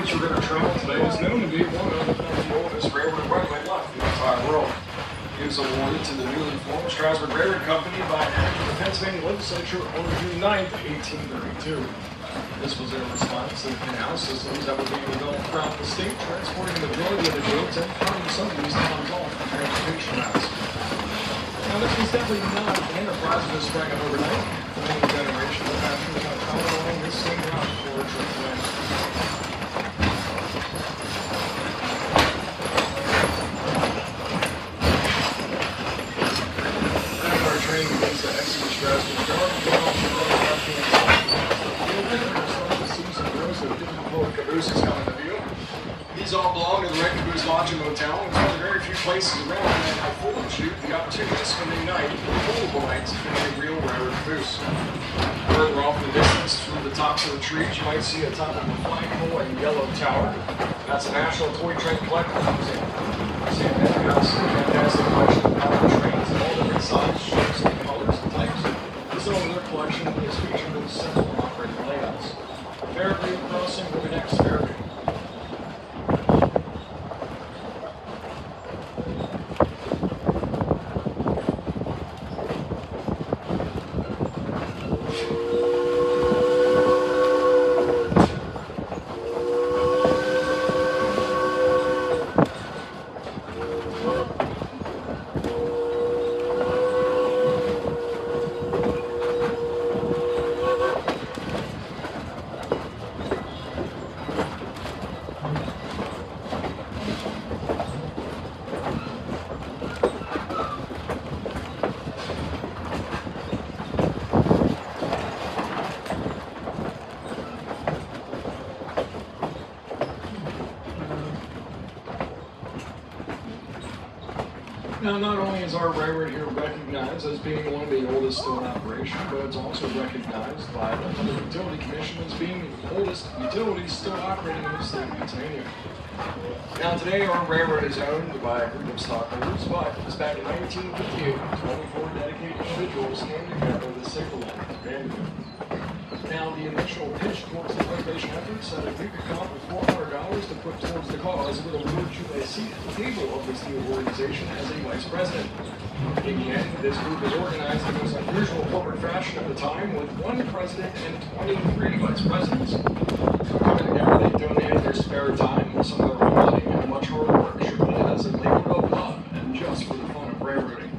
routes we're going to travel today is known to be one of the oldest railroad right-of-way left in the entire world. It was awarded to the newly formed Strasburg RR Company by an act of the Pennsylvania Legislature on June 9, 1832. This was in response to the canal systems that were being developed throughout the state, transporting the majority of the goods and cutting some of these towns off the transportation routes. Now, this was definitely not an enterprise that sprang up overnight. Many generations of passengers have traveled along this same route before a trip to end. As our train begins to exit Strasburg Yard, we also go to left-hand side. We're starting to see some rows of different little cabooses coming to view. These all belong to the Red Caboose Lodge and Motel. It's one of the very few places around that afford you the opportunity to spend a night multiple nights in a real railroad caboose. Further off in the distance, through the tops of the trees, you might see a top of a flagpole and yellow tower. That's the National Toy Train Collector's Museum. See a fantastic collection of power trains of all different sizes, shapes, and colors and types. This over their collection is featured in several operating layouts. Fairview Crossing will be next. Fairview. Now, not only is our railroad here recognized as being one of the oldest still in operation, but it's also recognized by the Public Utility Commission as being the oldest utility still operating in the state of Pennsylvania. Now, today our railroad is owned by a group of stockholders, but it was back in 1958 24 dedicated individuals came together with a single line of abandonment. Now, the initial pitch towards the preservation efforts said if we could come up with $400 to put towards the cause, it would award you a seat at the table of this new organization as a vice president. In the end, this group is organized in the most unusual corporate fashion at the time, with one president and 23 vice presidents. So coming together, they donated their spare time, some of their money, and much hard work, surely as a labor of love and just for the fun of railroading.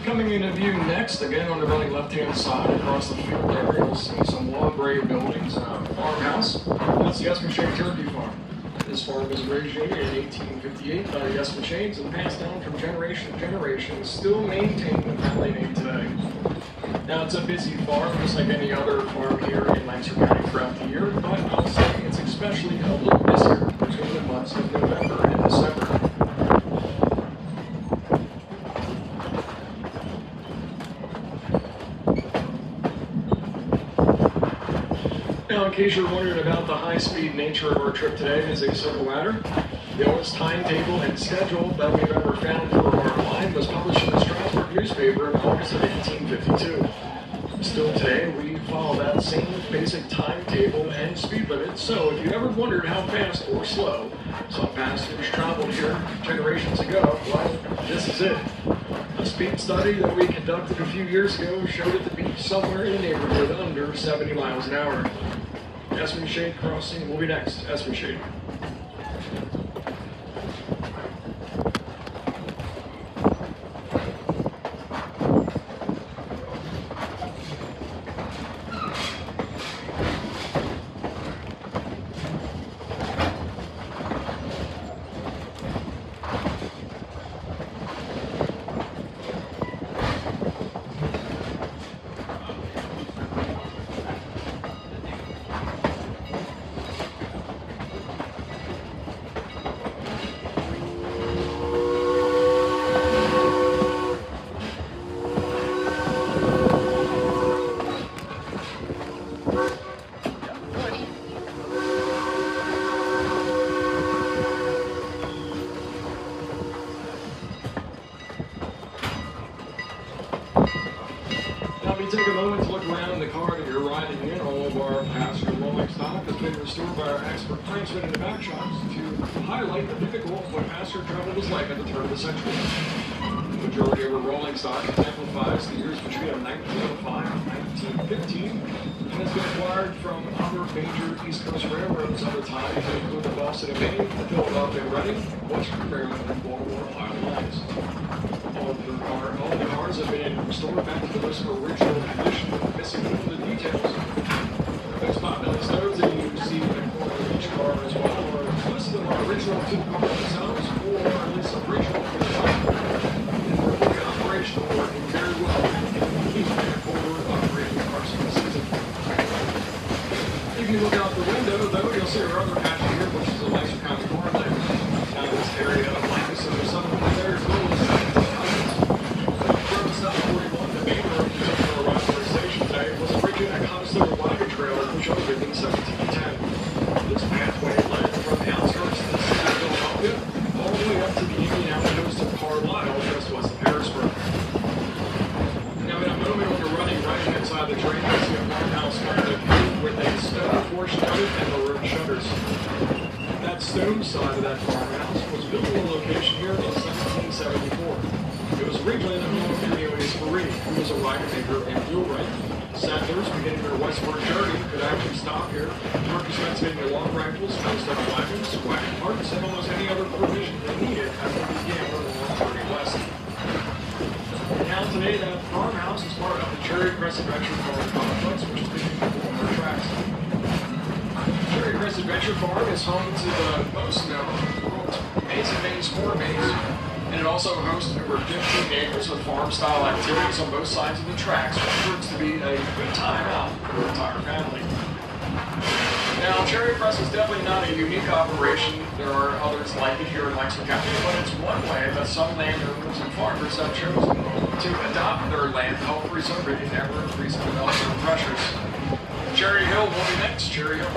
Coming into view next, again on the running left-hand side across the field there, you'll see some long gray buildings and a farmhouse. That's the Espenshade Turkey Farm. This farm was originated in 1858 by the Espenshades and passed down from generation to generation, still maintained the family name today. Now, it's a busy farm, just like any other farm here in Lancaster County throughout the year, but I'll say it's especially a little busier between the months of November and December. Now, in case you're wondering about the high-speed nature of our trip today, it is a simple matter. The oldest timetable and schedule that we've ever found for our line was published in the Strasburg newspaper in August of 1852. Still today, we follow that same basic timetable and speed limit, so if you ever wondered how fast or slow some passengers traveled here generations ago, well, this is it. A speed study that we conducted a few years ago showed it to be somewhere in the neighborhood under 70 miles an hour. Espenshade Crossing will be next. Espenshade. a look around the car that you're riding in. All of our passenger rolling stock has been restored by our expert plainsman in the back shops to highlight the vehicle of what passenger travel was like at the turn of the century. The majority of our rolling stock exemplifies the years between 1905 and 1915 and has been acquired from other major East Coast railroads of the time, including the Boston and Maine, the Philadelphia and Reading, Western Maryland, and Baltimore, Ohio lines. All the cars have been restored back to the most original condition, missing all the details. Those pot-belly stoves that you see in the corner of each car as well are most of them are original to the car themselves, or at least original to the car. And they're fully operational, working very well. Keep them forward operating cars for the season. If you look out the window, though, you'll see our other patch here, which is a nicer kind of car there. Down this area of blackness, so there's something there as well as the main road to our rivalry station today was originally a connoisseur wagon trailer which opened in 1710. This pathway led from the outskirts of the city of Philadelphia all the way up to the Indiana coast of Carlisle, just west of Harrisburg. Now, in a moment, when you're running right inside the train, you'll see a farmhouse with a stone porch of it and maroon shutters. That stone side of that farmhouse was built in a location here in 1774. It was originally the home of Cornelius Marie, who was a wagon maker and wheelwright. Settlers beginning their westward journey could actually stop here. Workers excavating their long rifles, post-up wagons, wagon parts, and almost any other provision they needed as they began their long journey west. Now today, that farmhouse is part of the Cherry Crest Adventure Farm complex, which is being performed on tracks. Cherry Crest Adventure Farm is home to the most known world's Mason Maine Sport Maze. And it also hosts over 15 acres of farm-style activities on both sides of the tracks, which proves to be a good time out for the entire family. Now, Cherry Crest is definitely not a unique operation. There are others like it here in Lancaster County, but it's one way that some landowners and farmers have chosen to adopt their land to help preserve it in ever-increasing development pressures. Cherry Hill will be next. Cherry Hill.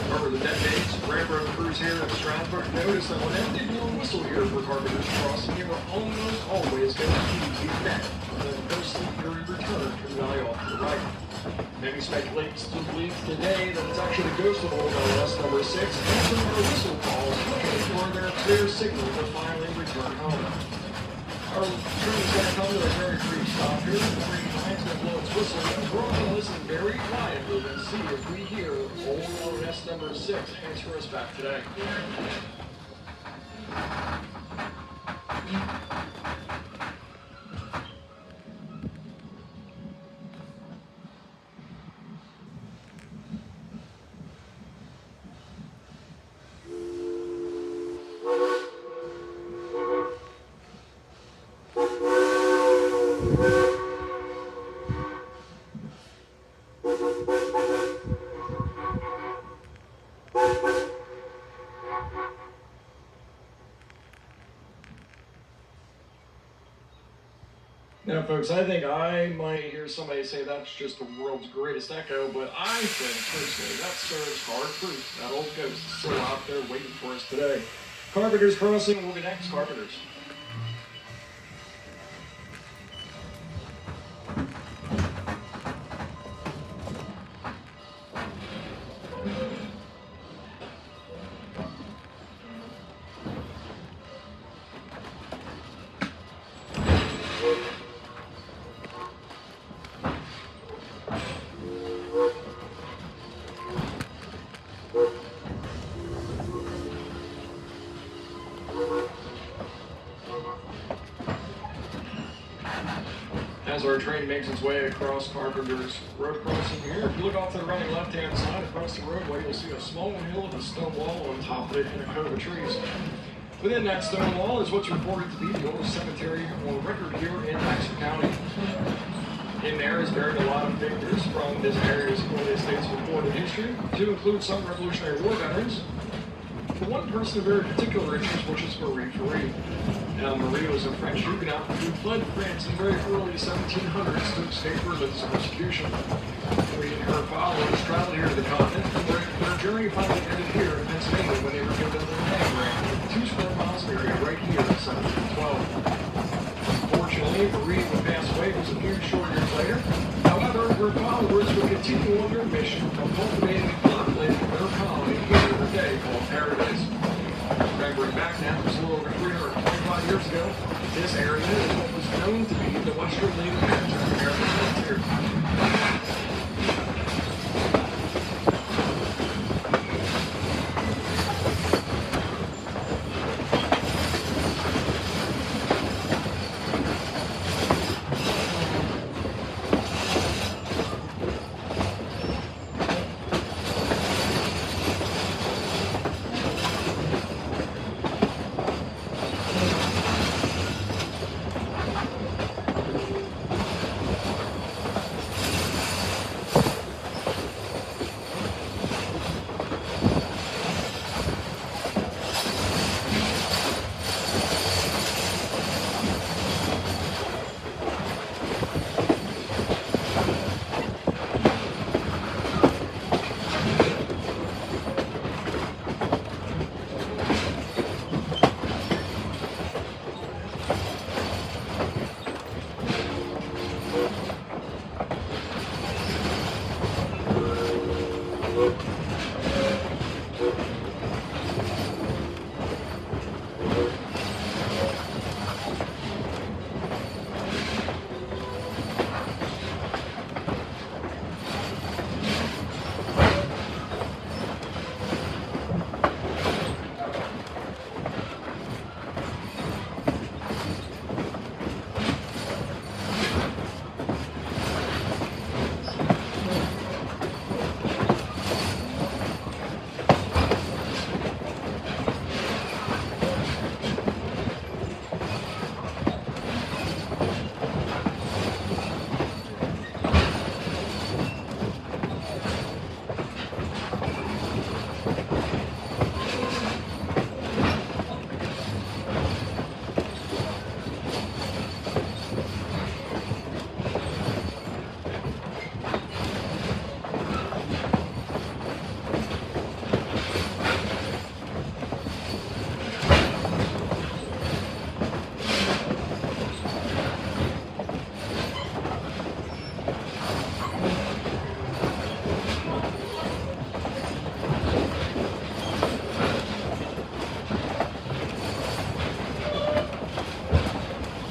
However, the decades, railroad crews here in Strasburg noticed that whenever they blew a whistle here for carpenters crossing, they were almost always guaranteed to be met on the ghostly eerie return to the valley off to the right. Many speculate today that it's actually the ghost of old LS number 6 answering our whistle calls, looking for their clear signal to finally return home. Our train is going to come to a very brief stop here. Every client's going to blow its whistle, and we're going to listen very quietly and see if we hear old LS number 6 answer us back today. Now, folks, I think I might hear somebody say that's just the world's greatest echo, but I think, personally, that serves hard proof that old ghost is still out there waiting for us today. Carpenter's Crossing will be next. Carpenters. As our train makes its way across Carpenter's road crossing here, if you look off to the running left-hand side across the roadway, you'll see a small hill with a stone wall on top of it and a cove of trees. Within that stone wall is what's reported to be the oldest cemetery on record here in Jackson County. In there is buried a lot of figures from this area's earliest days of recorded history, to include some Revolutionary War veterans. But one person of very particular interest, which is Marie Curie. Now, Marie was a French Huguenot who fled France in the very early 1700s to escape religious persecution. Marie and her followers traveled here to the continent, and their journey finally ended here in Pennsylvania when they were given their land grant with 2 square miles of area right here in 1712. Unfortunately, Marie would pass away just a few short years later. However, her followers would continue on their mission of cultivating and populating their colony here in a day called Paradise. Remembering back now, just a little over 325 years ago, this area is what was known to be the western leading edge of the American frontier.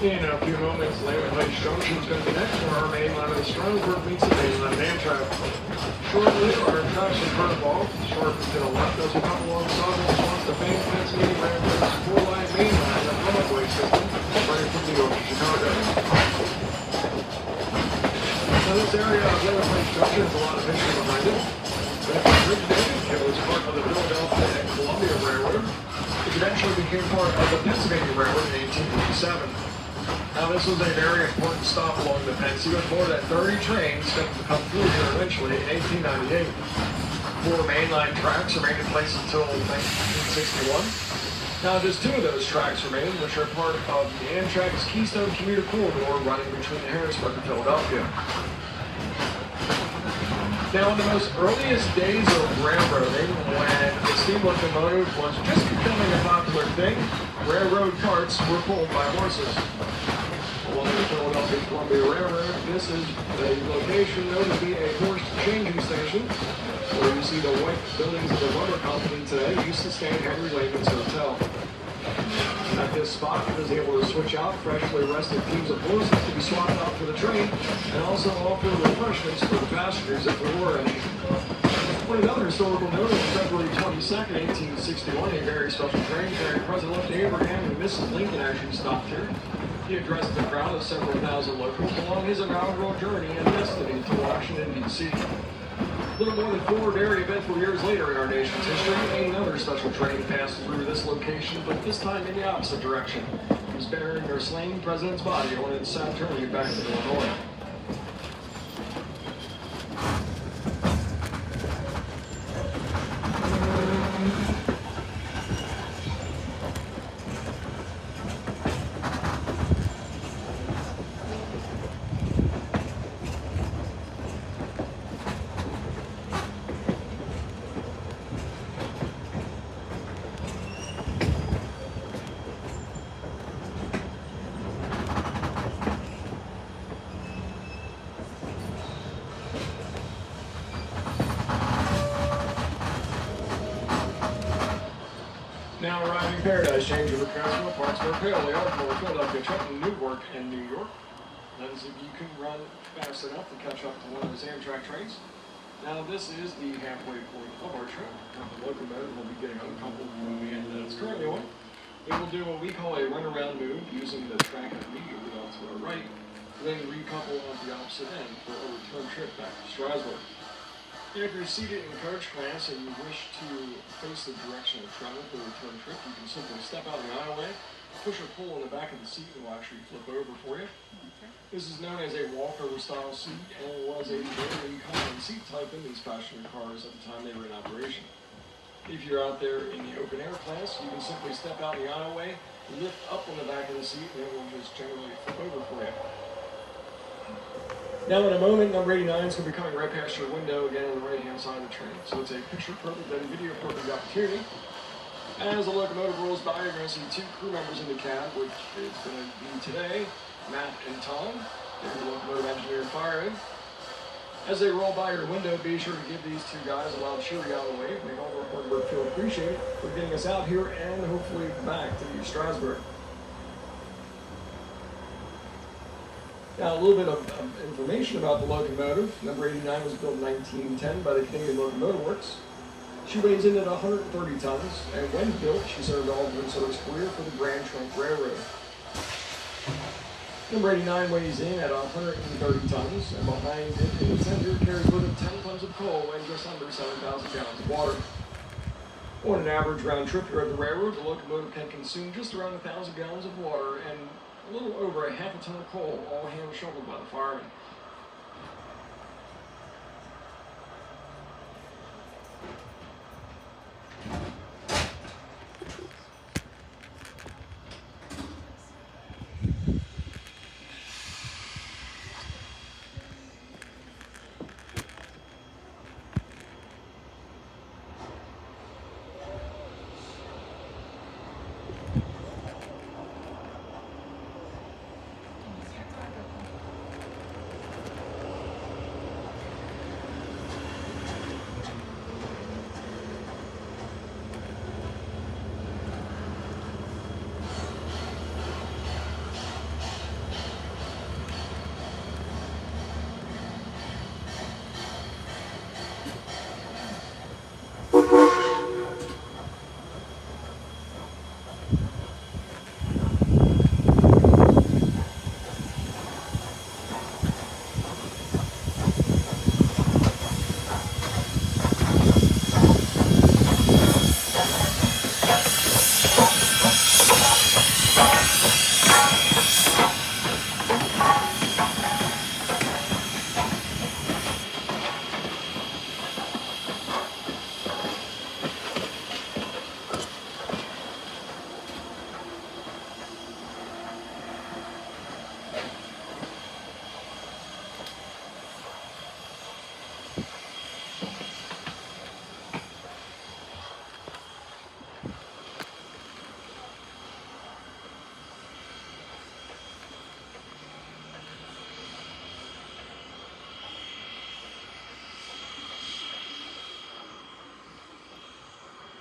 In a few moments, Landing Place Junction is going to be next where our main line of the Strasburg meets the main line of Amtrak. Shortly, our tracks are curveball, short to the left, as we come along southern towards the famed Pennsylvania Railroad's four-line main line of runway system running from New York to Chicago. Now, this area of Landing Place Junction has a lot of history behind it. But it was part of the Philadelphia and Columbia Railroad, which eventually became part of the Pennsylvania Railroad in 1857. Now, this was a very important stop along the Pennsy, with more than 30 trains set to come through here eventually in 1898. 4 mainline tracks remained in place until 1961. Now, just 2 of those tracks remain, which are part of the Amtrak's Keystone Commuter Corridor running between Harrisburg and Philadelphia. Now, in the most earliest days of railroading, when the steam locomotive was just becoming a popular thing, railroad carts were pulled by horses. Along the Philadelphia Columbia Railroad, this is a location known to be a horse changing station, where you see the white buildings of the rubber company today used to stand Henry Layman's Hotel. At this spot, he was able to switch out freshly rested teams of horses to be swapped out for the train, and also offer refreshments for the passengers if there were any. On another historical note, on February 22nd, 1861, a very special train carrying President Abraham and Mrs. Lincoln actually stopped here. He addressed the crowd of several thousand locals along his inaugural journey and destiny to Washington, D.C. A little more than 4 very eventful years later in our nation's history, another special train passed through this location, but this time in the opposite direction. It was bearing our slain president's body on its Saturday back to Illinois. Now arriving Paradise Change over Transfer, Parksburg, Paoli, Ardmore, Philadelphia, Trenton, Newark, and New York. That is if you can run fast enough to catch up to one of those Amtrak trains. Now this is the halfway point of our trip. The locomotive will be getting uncoupled from the end that it's currently on. It will do what we call a runaround move using the track immediately off to our right, then recouple at the opposite end for a return trip back to Strasburg. If you're seated in coach class and you wish to face the direction of travel for the return trip, you can simply step out of the aisleway, push or pull in the back of the seat, and it will actually flip over for you. Okay. This is known as a walkover style seat and was a very common seat type in these passenger cars at the time they were in operation. If you're out there in the open air class, you can simply step out the aisleway, lift up on the back of the seat, and it will just generally flip over for you. Now in a moment, number 89 is going to be coming right past your window again on the right-hand side of the train. So it's a picture-perfect and video-perfect opportunity. As the locomotive rolls by, you're going to see 2 crew members in the cab, which is going to be today, Matt and Tom. They're the locomotive engineer and fireman. As they roll by your window, be sure to give these 2 guys a loud cheery out of the way. Make all their hard work feel appreciated for getting us out here and hopefully back to Strasburg. Now, a little bit of information about the locomotive. Number 89 was built in 1910 by the Canadian Locomotive Works. She weighs in at 130 tons, and when built, she served all of Minnesota's career for the Grand Trunk Railroad. Number 89 weighs in at 130 tons, and behind it in the center carries with it 10 tons of coal and just under 7,000 gallons of water. On an average round trip here at the railroad, the locomotive can consume just around 1,000 gallons of water and a little over a half a ton of coal, all hand shoveled by the firemen.